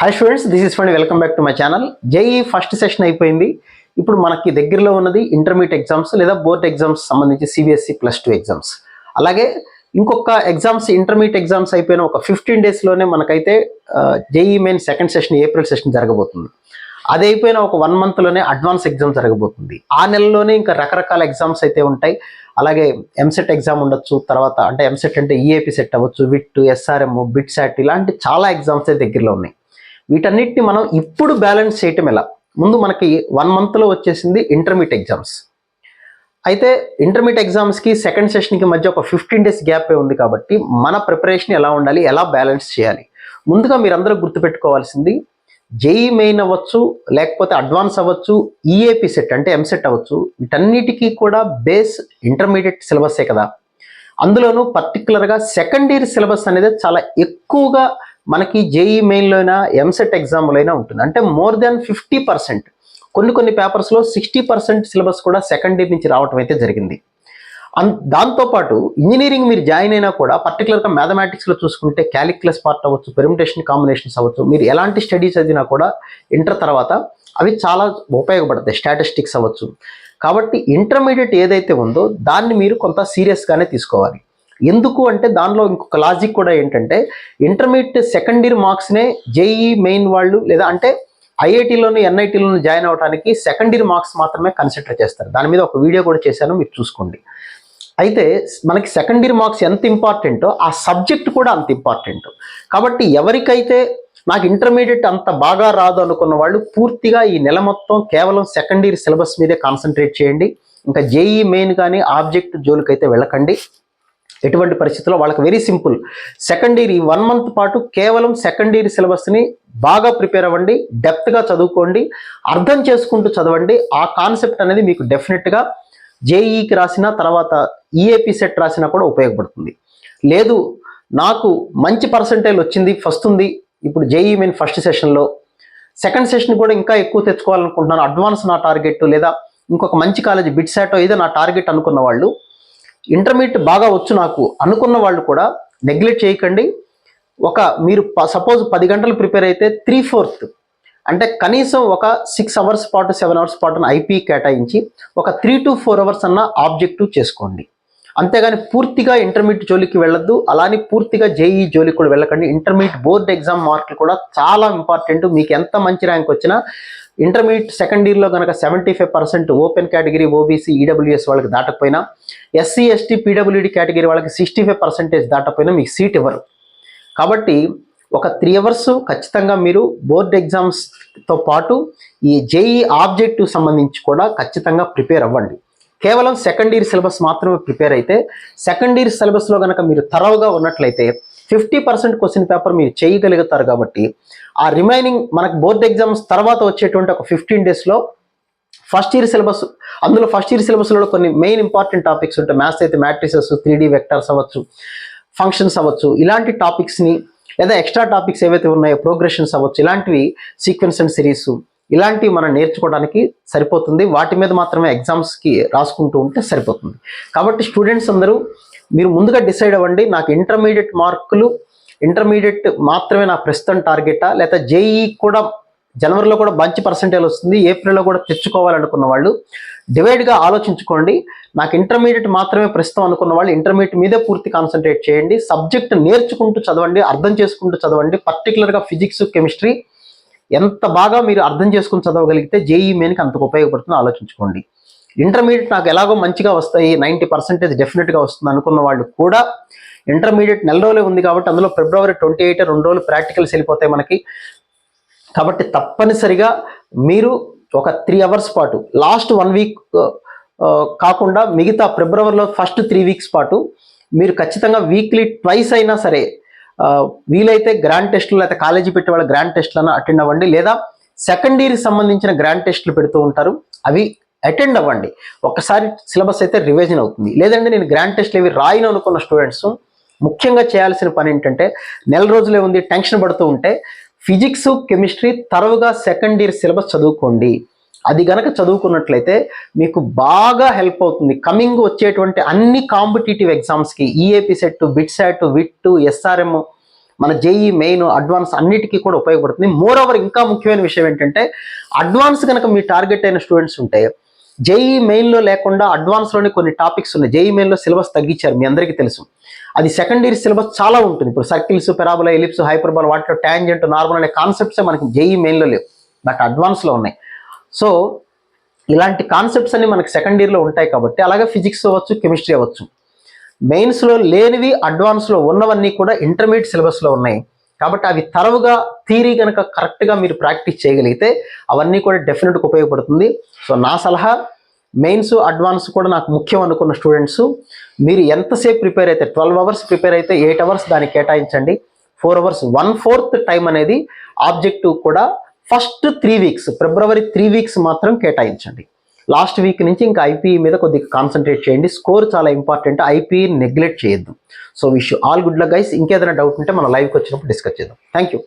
Hi students, this is fund. Welcome back to my channel. JEE first session అయిపోయింది. ఇప్పుడు మనకి దగ్గరలో ఉన్నది ఇంటర్మీడియట్ ఎగ్జామ్స్ లేదా బోర్డ్ ఎగ్జామ్స్ సంబంధించి సిబిఎస్ఈ +2 ఎగ్జామ్స్. అలాగే ఇంకొక ఎగ్జామ్స్ ఇంటర్మీడియట్ ఎగ్జామ్స్ అయిపోయిన ఒక 15 డేస్లోనే మనకైతే JEE main second session April session జరగబోతుంది. అది అయిపోయిన ఒక 1 మంత్లోనే అడ్వాన్స్ ఎగ్జామ్ జరగబోతుంది. ఆ నెలలోనే ఇంకా రకరకాల ఎగ్జామ్స్ అయితే ఉంటాయి. అలాగే ఎంసెట్ ఎగ్జామ్ ఉండొచ్చు, తర్వాత అంటే ఎంసెట్ అంటే ఈఏపీ సెట్ అవ్వచ్చు, విట్, ఎస్ఆర్ఎం, బిట్ శాట్, ఇలాంటి చాలా ఎగ్జామ్స్ అయితే దగ్గరలో ఉన్నాయి. వీటన్నిటిని మనం ఇప్పుడు బ్యాలెన్స్ చేయటం ఎలా? ముందు మనకి 1 మంత్లో వచ్చేసింది ఇంటర్మీడియట్ ఎగ్జామ్స్. అయితే ఇంటర్మీడియట్ ఎగ్జామ్స్కి సెకండ్ సెషన్కి మధ్య ఒక 15 డేస్ గ్యాప్ ఉంది కాబట్టి మన ప్రిపరేషన్ ఎలా ఉండాలి, ఎలా బ్యాలెన్స్ చేయాలి? ముందుగా మీరందరూ గుర్తుపెట్టుకోవాల్సింది, జేఈ మెయిన్ అవ్వచ్చు, లేకపోతే అడ్వాన్స్ అవ్వచ్చు, ఈఏపీ సెట్ అంటే ఎంసెట్ అవ్వచ్చు, వీటన్నిటికీ కూడా బేస్ ఇంటర్మీడియట్ సిలబస్సే కదా. అందులోనూ పర్టికులర్గా సెకండ్ ఇయర్ సిలబస్ అనేది చాలా ఎక్కువగా మనకి జేఈ మెయిన్లో అయినా ఎంసెట్ ఎగ్జామ్లో అయినా ఉంటుంది. అంటే మోర్ దాన్ 50%, కొన్ని పేపర్స్లో 60% సిలబస్ కూడా సెకండ్ ఇయర్ నుంచి రావటం అయితే జరిగింది. దాంతోపాటు ఇంజనీరింగ్ మీరు జాయిన్ అయినా కూడా పర్టికులర్గా మ్యాథమెటిక్స్లో చూసుకుంటే క్యాలిక్యులస్ పార్ట్ అవ్వచ్చు, పెర్ముటేషన్ కాంబినేషన్స్ అవ్వచ్చు, మీరు ఎలాంటి స్టడీస్ చదివినా కూడా ఇంటర్ తర్వాత అవి చాలా ఉపయోగపడతాయి. స్టాటిస్టిక్స్ అవ్వచ్చు. కాబట్టి ఇంటర్మీడియట్ ఏదైతే ఉందో దాన్ని మీరు కొంత సీరియస్గానే తీసుకోవాలి. ఎందుకు అంటే దానిలో ఇంకొక లాజిక్ కూడా ఏంటంటే, ఇంటర్మీడియట్ సెకండ్ ఇయర్ మార్క్స్నే జేఈ మెయిన్ వాళ్ళు లేదా అంటే ఐఐటీలోను ఎన్ఐటీలోను జాయిన్ అవ్వడానికి సెకండ్ ఇయర్ మార్క్స్ మాత్రమే కన్సిడర్ చేస్తారు. దాని మీద ఒక వీడియో కూడా చేశాను, మీరు చూసుకోండి. అయితే మనకి సెకండ్ ఇయర్ మార్క్స్ ఎంత ఇంపార్టెంటో ఆ సబ్జెక్ట్ కూడా అంత ఇంపార్టెంట్. కాబట్టి ఎవరికైతే నాకు ఇంటర్మీడియట్ అంత బాగా రాదు అనుకున్న వాళ్ళు పూర్తిగా ఈ నెల మొత్తం కేవలం సెకండ్ ఇయర్ సిలబస్ మీదే కాన్సన్ట్రేట్ చేయండి. ఇంకా జేఈ మెయిన్ కానీ ఆబ్జెక్ట్ జోలికైతే వెళ్ళకండి. ఎటువంటి పరిస్థితుల్లో వాళ్ళకి వెరీ సింపుల్, సెకండ్ ఇయర్ ఈ 1 మంత్ పాటు కేవలం సెకండ్ ఇయర్ సిలబస్ని బాగా ప్రిపేర్ అవ్వండి, డెప్త్గా చదువుకోండి, అర్థం చేసుకుంటూ చదవండి. ఆ కాన్సెప్ట్ అనేది మీకు డెఫినెట్గా జేఈకి రాసిన తర్వాత ఈఏపీ సెట్ రాసినా కూడా ఉపయోగపడుతుంది. లేదు నాకు మంచి పర్సంటేజ్ వచ్చింది, వస్తుంది, ఇప్పుడు జేఈ మెయిన్ ఫస్ట్ సెషన్లో, సెకండ్ సెషన్ కూడా ఇంకా ఎక్కువ తెచ్చుకోవాలనుకుంటున్నాను, అడ్వాన్స్ నా టార్గెట్, లేదా ఇంకొక మంచి కాలేజ్ బిట్ శాటో ఏదో నా టార్గెట్ అనుకున్న వాళ్ళు, ఇంటర్మీడియట్ బాగా వచ్చు నాకు అనుకున్న వాళ్ళు కూడా నెగ్లెక్ట్ చేయకండి. మీరు సపోజ్ 10 గంటలు ప్రిపేర్ అయితే 3/4 అంటే కనీసం ఒక 6 అవర్స్ పాటు 7 అవర్స్ పాటు ఐపీ కేటాయించి ఒక 3 to 4 అవర్స్ అన్న ఆబ్జెక్టివ్ చేసుకోండి. అంతేగాని పూర్తిగా ఇంటర్మీడియట్ జోలికి వెళ్ళొద్దు, అలానే పూర్తిగా జేఈ జోలికి కూడా వెళ్ళకండి. ఇంటర్మీడియట్ బోర్డ్ ఎగ్జామ్ మార్కులు కూడా చాలా ఇంపార్టెంట్. మీకు ఎంత మంచి ర్యాంక్ వచ్చినా ఇంటర్మీడియట్ సెకండ్ ఇయర్లో కనుక 75% ఓపెన్ కేటగిరీ, ఓబీసీ, ఈడబ్ల్యూఎస్ వాళ్ళకి దాటకపోయినా, ఎస్సీ, ఎస్టీ, పీడబ్ల్యూడీ కేటగిరీ వాళ్ళకి 65% దాటకపోయినా మీకు సీట్ ఇవ్వరు. కాబట్టి ఒక 3 అవర్స్ ఖచ్చితంగా మీరు బోర్డ్ ఎగ్జామ్స్తో పాటు ఈ జేఈ ఆబ్జెక్టివ్ సంబంధించి కూడా ఖచ్చితంగా ప్రిపేర్ అవ్వండి. కేవలం సెకండ్ ఇయర్ సిలబస్ మాత్రమే ప్రిపేర్ అయితే, సెకండ్ ఇయర్ సిలబస్లో కనుక మీరు థరోగా ఉన్నట్లయితే 50% క్వశ్చన్ పేపర్ మీరు చేయగలుగుతారు. కాబట్టి ఆ రిమైనింగ్ మనకు బోర్డ్ ఎగ్జామ్స్ తర్వాత వచ్చేటువంటి ఒక 15 డేస్లో ఫస్ట్ ఇయర్ సిలబస్, అందులో ఫస్ట్ ఇయర్ సిలబస్లో కొన్ని మెయిన్ ఇంపార్టెంట్ టాపిక్స్ ఉంటాయి. మ్యాథ్స్ అయితే మ్యాట్రిసెస్, 3D వెక్టర్స్ అవ్వచ్చు, ఫంక్షన్స్ అవ్వచ్చు, ఇలాంటి టాపిక్స్ని, లేదా ఎక్స్ట్రా టాపిక్స్ ఏవైతే ఉన్నాయో ప్రోగ్రెషన్స్ అవ్వచ్చు, ఇలాంటివి సీక్వెన్స్ అండ్ సిరీస్, ఇలాంటివి మనం నేర్చుకోవడానికి సరిపోతుంది. వాటి మీద మాత్రమే ఎగ్జామ్స్కి రాసుకుంటూ ఉంటే సరిపోతుంది. కాబట్టి స్టూడెంట్స్ అందరూ మీరు ముందుగా డిసైడ్ అవ్వండి, నాకు ఇంటర్మీడియట్ మార్కులు, ఇంటర్మీడియట్ మాత్రమే నా ప్రస్తుతం టార్గెటా, లేదా జేఈ కూడా జనవరిలో కూడా మంచి పర్సంటేజ్ వస్తుంది, ఏప్రిల్లో కూడా తెచ్చుకోవాలనుకున్న వాళ్ళు డివైడ్గా ఆలోచించుకోండి. నాకు ఇంటర్మీడియట్ మాత్రమే ప్రస్తుతం అనుకున్న వాళ్ళు ఇంటర్మీడియట్ మీదే పూర్తి కాన్సన్ట్రేట్ చేయండి. సబ్జెక్ట్ నేర్చుకుంటూ చదవండి, అర్థం చేసుకుంటూ చదవండి. పర్టికులర్గా ఫిజిక్స్, కెమిస్ట్రీ ఎంత బాగా మీరు అర్థం చేసుకుని చదవగలిగితే జేఈ మెయిన్కి అంతకు ఉపయోగపడుతుందో ఆలోచించుకోండి. ఇంటర్మీడియట్ నాకు ఎలాగో మంచిగా వస్తాయి, 90% డెఫినెట్గా వస్తుంది అనుకున్న వాళ్ళు కూడా ఇంటర్మీడియట్ నెల రోజులే ఉంది కాబట్టి అందులో ఫిబ్రవరి 28 2 రోజులు ప్రాక్టికల్స్ వెళ్ళిపోతాయి మనకి. కాబట్టి తప్పనిసరిగా మీరు ఒక 3 అవర్స్ పాటు లాస్ట్ 1 వీక్ కాకుండా మిగతా ఫిబ్రవరిలో ఫస్ట్ 3 వీక్స్ పాటు మీరు ఖచ్చితంగా వీక్లీ ట్వైస్ అయినా సరే వీలైతే గ్రాండ్ టెస్టులు, లేదా కాలేజీ పెట్టే వాళ్ళ గ్రాండ్ టెస్టులను అటెండ్ అవ్వండి, లేదా సెకండ్ ఇయర్కి సంబంధించిన గ్రాండ్ టెస్టులు పెడుతూ ఉంటారు, అవి అటెండ్ అవ్వండి. ఒక్కసారి సిలబస్ అయితే రివిజన్ అవుతుంది. లేదంటే నేను గ్రాండ్ టెస్ట్లు ఏవి రాయను అనుకున్న స్టూడెంట్స్ ముఖ్యంగా చేయాల్సిన పని ఏంటంటే, నెల రోజులే ఉంది టెన్షన్ పడుతూ ఉంటే ఫిజిక్స్, కెమిస్ట్రీ తరవుగా సెకండ్ ఇయర్ సిలబస్ చదువుకోండి. అది గనక చదువుకున్నట్లయితే మీకు బాగా హెల్ప్ అవుతుంది. కమింగ్ వచ్చేటువంటి అన్ని కాంపిటేటివ్ ఎగ్జామ్స్కి, EAP CET, BIT SAT, VIT, SRM, మన జేఈ మెయిన్ అడ్వాన్స్ అన్నిటికీ కూడా ఉపయోగపడుతుంది. మోర్ ఓవర్ ఇంకా ముఖ్యమైన విషయం ఏంటంటే అడ్వాన్స్ కనుక మీ టార్గెట్ అయిన స్టూడెంట్స్ ఉంటే జేఈ మెయిన్లో లేకుండా అడ్వాన్స్లోనే కొన్ని టాపిక్స్ ఉన్నాయి. జేఈ మెయిన్లో సిలబస్ తగ్గించారు, మీ అందరికీ తెలుసు. అది సెకండ్ ఇయర్ సిలబస్ చాలా ఉంటుంది. ఇప్పుడు సర్కిల్స్, పెరాబోలా, ఎలిప్స్, హైపర్బోలా, వాటిలో ట్యాంజెంట్, నార్మల్ అనే కాన్సెప్ట్సే మనకి జేఈ మెయిన్లో లేవు, బట్ అడ్వాన్స్లో ఉన్నాయి. సో ఇలాంటి కాన్సెప్ట్స్ అన్ని మనకి సెకండ్ ఇయర్లో ఉంటాయి కాబట్టి, అలాగే ఫిజిక్స్ అవ్వచ్చు, కెమిస్ట్రీ అవ్వచ్చు. మెయిన్స్లో లేనివి అడ్వాన్స్లో ఉన్నవన్నీ కూడా ఇంటర్మీడియట్ సిలబస్లో ఉన్నాయి కాబట్టి అవి తరవుగా థియరీ కనుక కరెక్ట్గా మీరు ప్రాక్టీస్ చేయగలిగితే అవన్నీ కూడా డెఫినెట్గా ఉపయోగపడుతుంది. సో నా సలహా, మెయిన్స్ అడ్వాన్స్ కూడా నాకు ముఖ్యం అనుకున్న స్టూడెంట్స్ మీరు ఎంతసేపు ప్రిపేర్ అయితే 12 అవర్స్ ప్రిపేర్ అయితే 8 అవర్స్ దానికి కేటాయించండి. 4 అవర్స్ 1/4 టైం అనేది ఆబ్జెక్టివ్ కూడా ఫస్ట్ 3 వీక్స్, ఫిబ్రవరి 3 వీక్స్ మాత్రం కేటాయించండి. లాస్ట్ వీక్ నుంచి ఇంకా ఐపీఈ మీద కొద్దిగా కాన్సన్ట్రేట్ చేయండి. స్కోర్ చాలా ఇంపార్టెంట్, ఐపీఈ నెగ్లెక్ట్ చేయొద్దు. So wish all good luck guys. ఇంకేదైనా డౌట్ ఉంటే మన లైవ్కి వచ్చినప్పుడు డిస్కస్ చేద్దాం. Thank you.